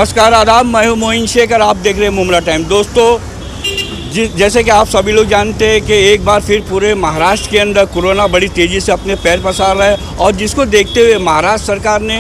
नमस्कार आदाब, मैं हूं मोइन शेख और आप देख रहे हैं मुमरा टाइम। दोस्तों, जैसे कि आप सभी लोग जानते हैं कि एक बार फिर पूरे महाराष्ट्र के अंदर कोरोना बड़ी तेज़ी से अपने पैर पसार रहा है और जिसको देखते हुए महाराष्ट्र सरकार ने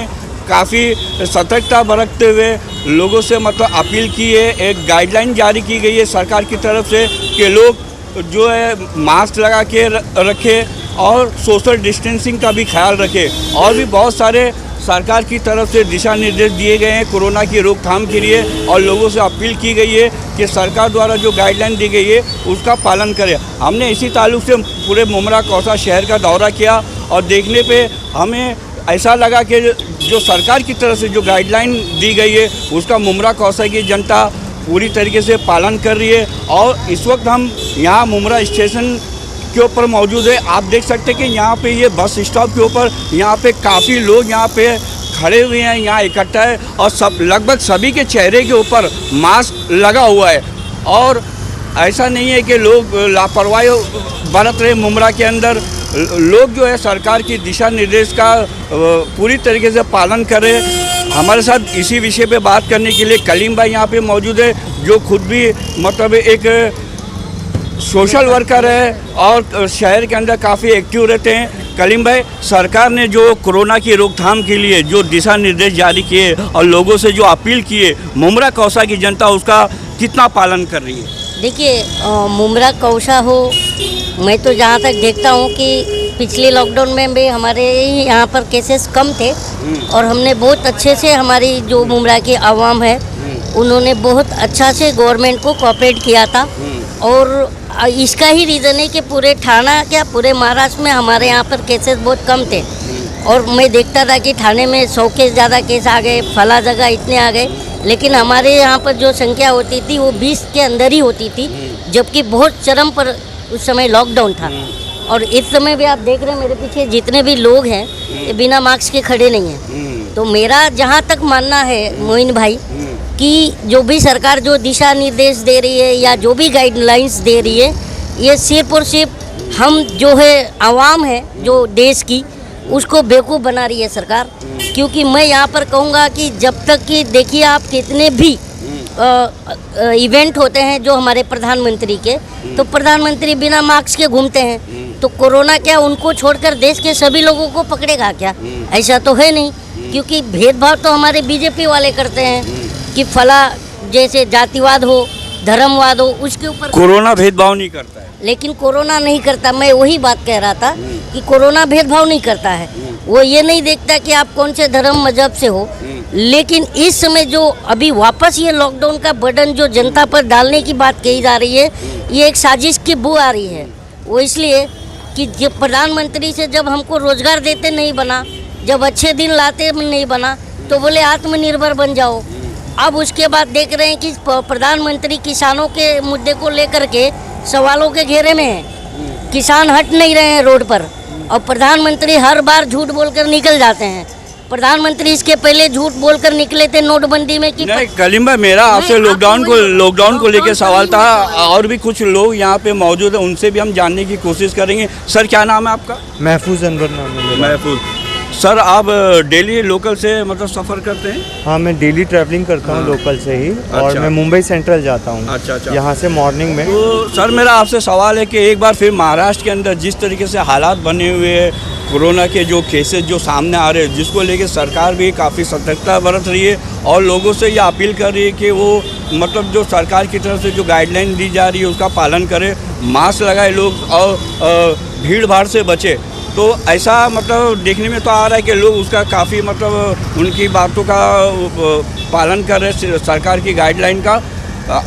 काफ़ी सतर्कता बरतते हुए लोगों से मतलब अपील की है। एक गाइडलाइन जारी की गई है सरकार की तरफ से कि लोग जो है मास्क लगा के रखें और सोशल डिस्टेंसिंग का भी ख्याल रखें। और भी बहुत सारे सरकार की तरफ से दिशा निर्देश दिए गए हैं कोरोना की रोकथाम के लिए और लोगों से अपील की गई है कि सरकार द्वारा जो गाइडलाइन दी गई है उसका पालन करें। हमने इसी ताल्लुक से पूरे मुमरा कौसा शहर का दौरा किया और देखने पे हमें ऐसा लगा कि जो सरकार की तरफ से जो गाइडलाइन दी गई है उसका मुमरा कौसा की जनता पूरी तरीके से पालन कर रही है। और इस वक्त हम यहाँ मुमरा स्टेशन के ऊपर मौजूद है। आप देख सकते हैं कि यहाँ पे ये बस स्टॉप के ऊपर यहाँ पे काफ़ी लोग यहाँ पे खड़े हुए हैं, यहाँ इकट्ठा है और सब लगभग सभी के चेहरे के ऊपर मास्क लगा हुआ है। और ऐसा नहीं है कि लोग लापरवाही बरत रहे। मुमरा के अंदर लोग जो है सरकार की दिशा निर्देश का पूरी तरीके से पालन करें। हमारे साथ इसी विषय पे बात करने के लिए कलीम भाई यहाँ पे मौजूद है, जो खुद भी मतलब एक सोशल वर्कर है और शहर के अंदर काफ़ी एक्टिव रहते हैं। कलीम भाई, सरकार ने जो कोरोना की रोकथाम के लिए जो दिशा निर्देश जारी किए और लोगों से जो अपील किए, मुमरा कौसा की जनता उसका कितना पालन कर रही है? देखिए, मुमरा कौसा हो, मैं तो जहाँ तक देखता हूँ कि पिछले लॉकडाउन में भी हमारे यहाँ पर केसेस कम थे और हमने बहुत अच्छे से हमारी जो मुमरा की आवाम है उन्होंने बहुत अच्छा से गवर्नमेंट को कोऑपरेट किया था। और इसका ही रीज़न है कि पूरे ठाणा क्या पूरे महाराष्ट्र में हमारे यहाँ पर केसेस बहुत कम थे और मैं देखता था कि ठाणे में 100 के ज़्यादा केस आ गए, फला जगह इतने आ गए, लेकिन हमारे यहाँ पर जो संख्या होती थी वो 20 के अंदर ही होती थी, जबकि बहुत चरम पर उस समय लॉकडाउन था। और इस समय भी आप देख रहे हैं मेरे पीछे जितने भी लोग हैं ये बिना मास्क के खड़े नहीं हैं। तो मेरा जहाँ तक मानना है मोइन भाई कि जो भी सरकार जो दिशा निर्देश दे रही है या जो भी गाइडलाइंस दे रही है, ये सिर्फ और सिर्फ हम जो है आवाम है जो देश की, उसको बेवकूफ़ बना रही है सरकार। क्योंकि मैं यहाँ पर कहूँगा कि जब तक कि देखिए आप कितने भी इवेंट होते हैं जो हमारे प्रधानमंत्री के, तो प्रधानमंत्री बिना मास्क के घूमते हैं, तो कोरोना क्या उनको छोड़कर देश के सभी लोगों को पकड़ेगा क्या? ऐसा तो है नहीं, क्योंकि भेदभाव तो हमारे बीजेपी वाले करते हैं कि फला जैसे जातिवाद हो, धर्मवाद हो, उसके ऊपर कोरोना भेदभाव नहीं करता है। लेकिन कोरोना नहीं करता। मैं वही बात कह रहा था कि कोरोना भेदभाव नहीं करता है। वो ये नहीं देखता कि आप कौन से धर्म मजहब से हो। लेकिन इस समय जो अभी वापस ये लॉकडाउन का बर्डन जो जनता पर डालने की बात कही जा रही है, ये एक साजिश की बू आ रही है। वो इसलिए कि जब प्रधानमंत्री से जब हमको रोजगार देते नहीं बना, जब अच्छे दिन लाते नहीं बना, तो बोले आत्मनिर्भर बन जाओ। अब उसके बाद देख रहे हैं कि प्रधानमंत्री किसानों के मुद्दे को लेकर के सवालों के घेरे में है। किसान हट नहीं रहे हैं रोड पर और प्रधानमंत्री हर बार झूठ बोलकर निकल जाते हैं। प्रधानमंत्री इसके पहले झूठ बोलकर निकले थे नोटबंदी में कि नहीं कलीम भाई, मेरा आपसे लॉकडाउन को लेकर सवाल था और भी कुछ लोग यहाँ पे मौजूद हैं, उनसे भी हम जानने की कोशिश करेंगे। सर, क्या नाम है आपका? महफूज अनवर नाम है मेरा। महफूज सर, आप डेली लोकल से मतलब सफ़र करते हैं? हाँ, मैं डेली ट्रैवलिंग करता हूँ लोकल से ही। और मैं मुंबई सेंट्रल जाता हूँ। अच्छा। यहाँ से मॉर्निंग में। तो सर, मेरा आपसे सवाल है कि एक बार फिर महाराष्ट्र के अंदर जिस तरीके से हालात बने हुए हैं, कोरोना के जो केसेस जो सामने आ रहे हैं, जिसको लेके सरकार भी काफ़ी सतर्कता बरत रही है और लोगों से ये अपील कर रही है कि वो मतलब जो सरकार की तरफ से जो गाइडलाइन दी जा रही है उसका पालन करें, मास्क लगाए लोग और भीड़ भाड़ से बचे। तो ऐसा मतलब देखने में तो आ रहा है कि लोग उसका काफ़ी मतलब उनकी बातों का पालन कर रहे हैं, सरकार की गाइडलाइन का।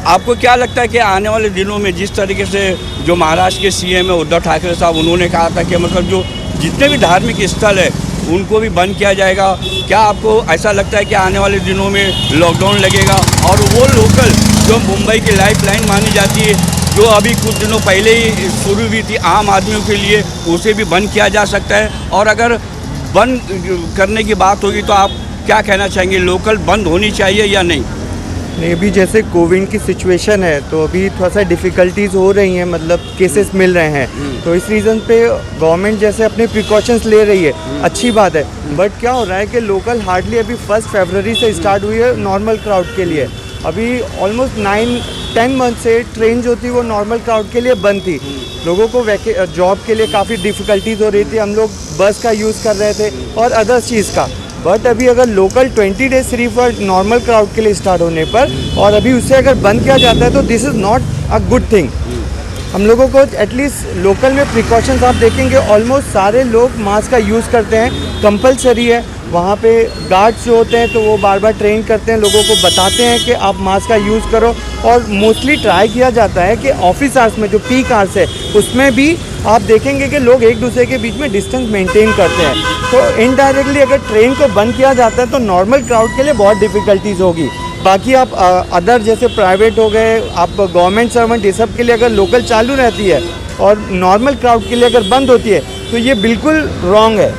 आपको क्या लगता है कि आने वाले दिनों में जिस तरीके से जो महाराष्ट्र के सीएम है उद्धव ठाकरे साहब, उन्होंने कहा था कि मतलब जो जितने भी धार्मिक स्थल है उनको भी बंद किया जाएगा, क्या आपको ऐसा लगता है कि आने वाले दिनों में लॉकडाउन लगेगा और वो लोकल जो मुंबई की लाइफलाइन मानी जाती है, जो अभी कुछ दिनों पहले ही शुरू हुई थी आम आदमियों के लिए, उसे भी बंद किया जा सकता है? और अगर बंद करने की बात होगी तो आप क्या कहना चाहेंगे, लोकल बंद होनी चाहिए या नहीं? नहीं, अभी जैसे कोविड की सिचुएशन है तो अभी थोड़ा सा डिफ़िकल्टीज़ हो रही हैं, मतलब केसेस मिल रहे हैं, तो इस रीज़न पे गवर्नमेंट जैसे अपने प्रिकॉशंस ले रही है, अच्छी बात है। बट क्या हो रहा है कि लोकल हार्डली अभी 1 फरवरी से स्टार्ट हुई है नॉर्मल क्राउड के लिए। अभी ऑलमोस्ट 9-10 मंथ से ट्रेन जो थी वो नॉर्मल क्राउड के लिए बंद थी। लोगों को जॉब के लिए काफ़ी डिफ़िकल्टीज़ हो रही थी, हम लोग बस का यूज़ कर रहे थे और अदर्स चीज़ का। बट अभी अगर लोकल 20 डेज सिर्फ नॉर्मल क्राउड के लिए स्टार्ट होने पर और अभी उससे अगर बंद किया जाता है तो this is not a good thing. हम लोगों को एटलीस्ट लोकल में प्रिकॉशंस आप देखेंगे ऑलमोस्ट सारे लोग मास्क का यूज़ करते हैं, कंपलसरी है। वहाँ पे गार्ड्स जो होते हैं तो वो बार बार ट्रेन करते हैं, लोगों को बताते हैं कि आप मास्क का यूज़ करो। और मोस्टली ट्राई किया जाता है कि ऑफिस आवर्स में जो पीक आवर्स है उसमें भी आप देखेंगे कि लोग एक दूसरे के बीच में डिस्टेंस मेंटेन करते हैं। तो इनडायरेक्टली अगर ट्रेन को बंद किया जाता है तो नॉर्मल क्राउड के लिए बहुत डिफ़िकल्टीज़ होगी। बाकी आप अदर जैसे प्राइवेट हो गए, आप गवर्नमेंट सर्वेंट, ये सब के लिए अगर लोकल चालू रहती है और नॉर्मल क्राउड के लिए अगर बंद होती है तो ये बिल्कुल रॉन्ग है।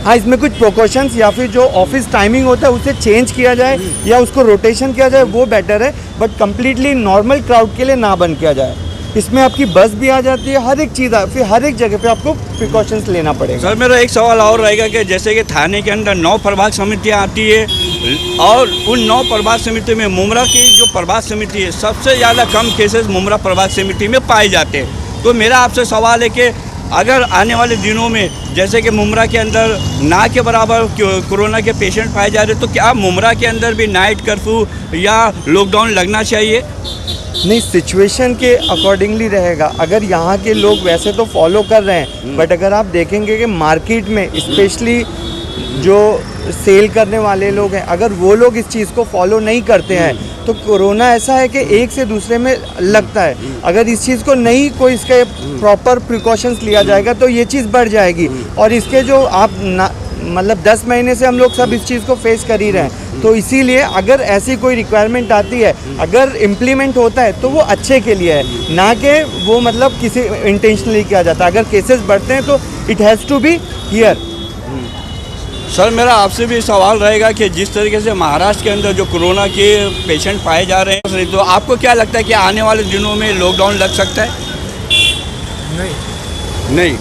हाँ, इसमें कुछ प्रिकॉशंस या फिर जो ऑफिस टाइमिंग होता है उसे चेंज किया जाए या उसको रोटेशन किया जाए, वो बेटर है। बट कम्प्लीटली नॉर्मल क्राउड के लिए ना बंद किया जाए। इसमें आपकी बस भी आ जाती है, हर एक चीज़, फिर हर एक जगह पे आपको प्रिकॉशंस लेना पड़ेगा। सर मेरा एक सवाल और रहेगा कि जैसे कि थाने के अंदर 9 प्रभाग समितियाँ आती है और उन 9 प्रभाग समिति में मुमरा की जो प्रभाग समिति है सबसे ज़्यादा कम केसेस मुमरा प्रभाग समिति में पाए जाते हैं। तो मेरा आपसे सवाल है कि अगर आने वाले दिनों में जैसे कि मुमरा के अंदर ना के बराबर कोरोना के पेशेंट पाए जा रहे हैं तो क्या मुमरा के अंदर भी नाइट कर्फ्यू या लॉकडाउन लगना चाहिए? नहीं, सिचुएशन के अकॉर्डिंगली रहेगा। अगर यहाँ के लोग वैसे तो फॉलो कर रहे हैं, बट अगर आप देखेंगे कि मार्केट में स्पेशली जो सेल करने वाले लोग हैं, अगर वो लोग इस चीज़ को फॉलो नहीं करते हैं तो कोरोना ऐसा है कि एक से दूसरे में लगता है। अगर इस चीज़ को नहीं कोई इसके प्रॉपर प्रिकॉशंस लिया जाएगा तो ये चीज़ बढ़ जाएगी। और इसके जो आप मतलब 10 महीने से हम लोग सब इस चीज़ को फेस कर ही रहे हैं। तो इसीलिए अगर ऐसी कोई रिक्वायरमेंट आती है, अगर इम्प्लीमेंट होता है तो वो अच्छे के लिए है, ना कि वो मतलब किसी इंटेंशनली किया जाता है। अगर केसेस बढ़ते हैं तो it has to be here. Sir मेरा आपसे भी सवाल रहेगा कि जिस तरीके से महाराष्ट्र के अंदर जो कोरोना के पेशेंट पाए जा रहे हैं तो आपको क्या लगता है कि आने वाले दिनों में लॉकडाउन लग सकता है? नहीं।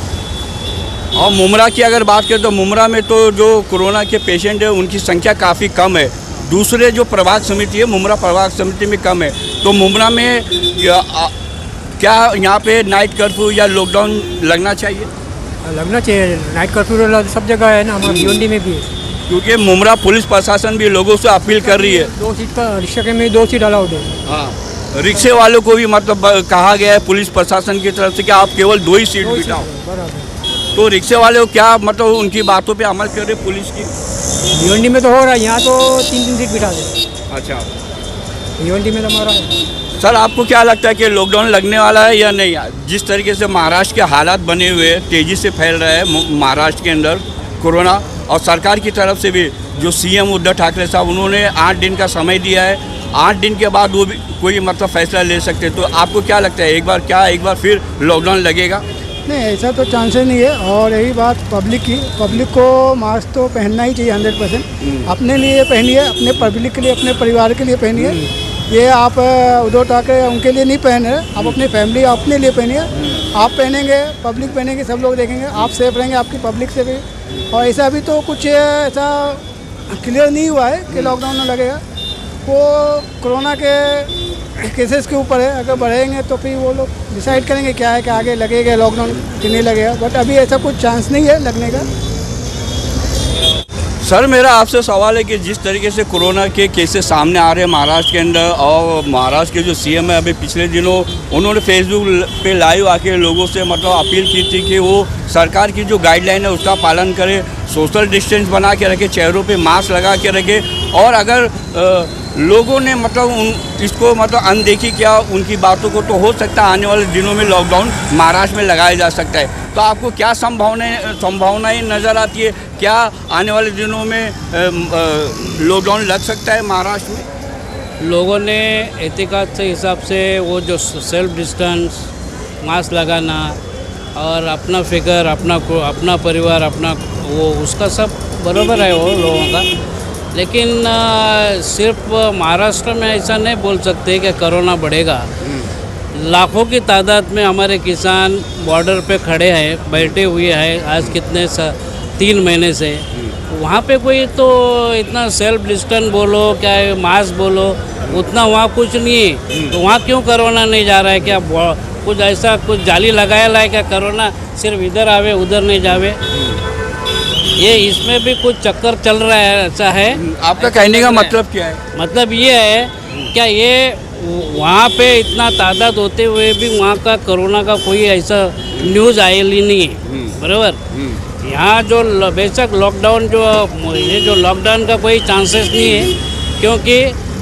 और मुमरा की अगर बात करें तो मुमरा में तो जो कोरोना के पेशेंट है उनकी संख्या काफ़ी कम है। दूसरे जो प्रभाग समिति है मुमरा प्रभाग समिति में कम है। तो मुमरा में क्या यहाँ पे नाइट कर्फ्यू या लॉकडाउन लगना चाहिए? लगना चाहिए। नाइट कर्फ्यू सब जगह है ना, हमारे भिवंडी में भी है। क्योंकि मुमरा पुलिस प्रशासन भी लोगों से अपील कर रही है। 2 सीट का रिक्शा के में 2 सीट अलाउड है। हाँ, रिक्शे वालों को भी मतलब कहा गया है पुलिस प्रशासन की तरफ से कि आप केवल 2 ही सीट बिठाओ। बराबर। तो रिक्शे वाले को क्या मतलब उनकी बातों पे अमल कर रहे पुलिस की? भिवंडी में तो हो रहा है, यहाँ तो 3-3 सीट बिठा दे। अच्छा, भिवंडी में तो हमारा है। सर आपको क्या लगता है कि लॉकडाउन लगने वाला है या नहीं? जिस तरीके से महाराष्ट्र के हालात बने हुए हैं, तेज़ी से फैल रहा है महाराष्ट्र के अंदर कोरोना, और सरकार की तरफ से भी जो सीएम उद्धव ठाकरे साहब उन्होंने 8 दिन का समय दिया है, 8 दिन के बाद वो भी कोई मतलब फैसला ले सकते हैं। तो आपको क्या लगता है एक बार फिर लॉकडाउन लगेगा? नहीं, ऐसा तो चांसेस नहीं है। और यही बात पब्लिक को मास्क तो पहनना ही चाहिए 100%। अपने लिए पहनिए, अपने पब्लिक के लिए, अपने परिवार के लिए पहनिए। ये आप उद्धव ठाकरे उनके लिए नहीं पहन रहे, आप अपनी फैमिली अपने लिए पहनिए। आप पहनेंगे, पब्लिक पहनेंगे, सब लोग देखेंगे, आप सेफ रहेंगे, आपकी पब्लिक से भी। और ऐसा अभी तो कुछ ऐसा क्लियर नहीं हुआ है कि लॉकडाउन में लगेगा। वो कोरोना के केसेस के ऊपर है, अगर बढ़ेंगे तो फिर वो लोग डिसाइड करेंगे क्या है कि आगे लगेगा लॉकडाउन कि नहीं लगेगा। बट अभी ऐसा कुछ चांस नहीं है लगने का। सर मेरा आपसे सवाल है कि जिस तरीके से कोरोना के केसेस सामने आ रहे हैं महाराष्ट्र के अंदर, और महाराष्ट्र के जो सीएम है अभी पिछले दिनों उन्होंने फेसबुक पे लाइव आके लोगों से मतलब अपील की थी कि वो सरकार की जो गाइडलाइन है उसका पालन करें, सोशल डिस्टेंस बना के रखें, चेहरों पे मास्क लगा के रखें। और अगर लोगों ने मतलब इसको मतलब अनदेखी किया उनकी बातों को, तो हो सकता है आने वाले दिनों में लॉकडाउन महाराष्ट्र में लगाया जा सकता है। तो आपको क्या संभावनाएं नज़र आती है? क्या आने वाले दिनों में लॉकडाउन लग सकता है महाराष्ट्र में? लोगों ने एहतियात से हिसाब से वो जो सेल्फ डिस्टेंस, मास्क लगाना और अपना फिक्र, अपना परिवार, अपना वो उसका सब बराबर है वो लोगों का। लेकिन सिर्फ महाराष्ट्र में ऐसा नहीं बोल सकते कि कोरोना बढ़ेगा। लाखों की तादाद में हमारे किसान बॉर्डर पे खड़े हैं, बैठे हुए हैं आज कितने 3 महीने से। वहाँ पे कोई तो इतना सेल्फ डिस्टेंस बोलो क्या मास्क बोलो उतना वहाँ कुछ नहीं है, तो वहाँ क्यों कोरोना नहीं जा रहा है? क्या कुछ ऐसा कुछ जाली लगाया है क्या कोरोना सिर्फ इधर आवे उधर नहीं जावे? ये इसमें भी कुछ चक्कर चल रहा है, ऐसा है। आपका कहने का मतलब क्या है? मतलब ये है क्या ये वहाँ पे इतना तादाद होते हुए भी वहाँ का कोरोना का कोई ऐसा न्यूज़ आएली नहीं है, बराबर। यहाँ जो बेशक लॉकडाउन जो लॉकडाउन का कोई चांसेस नहीं है, क्योंकि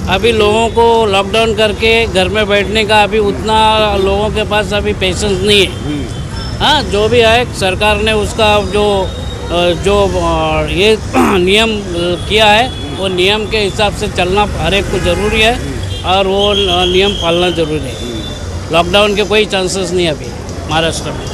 अभी लोगों को लॉकडाउन करके घर में बैठने का अभी उतना लोगों के पास अभी पेशेंस नहीं है। हाँ, जो भी है सरकार ने उसका जो ये नियम किया है वो नियम के हिसाब से चलना हर एक को ज़रूरी है और वो नियम पालना ज़रूरी है। लॉकडाउन के कोई चांसेस नहीं अभी महाराष्ट्र में।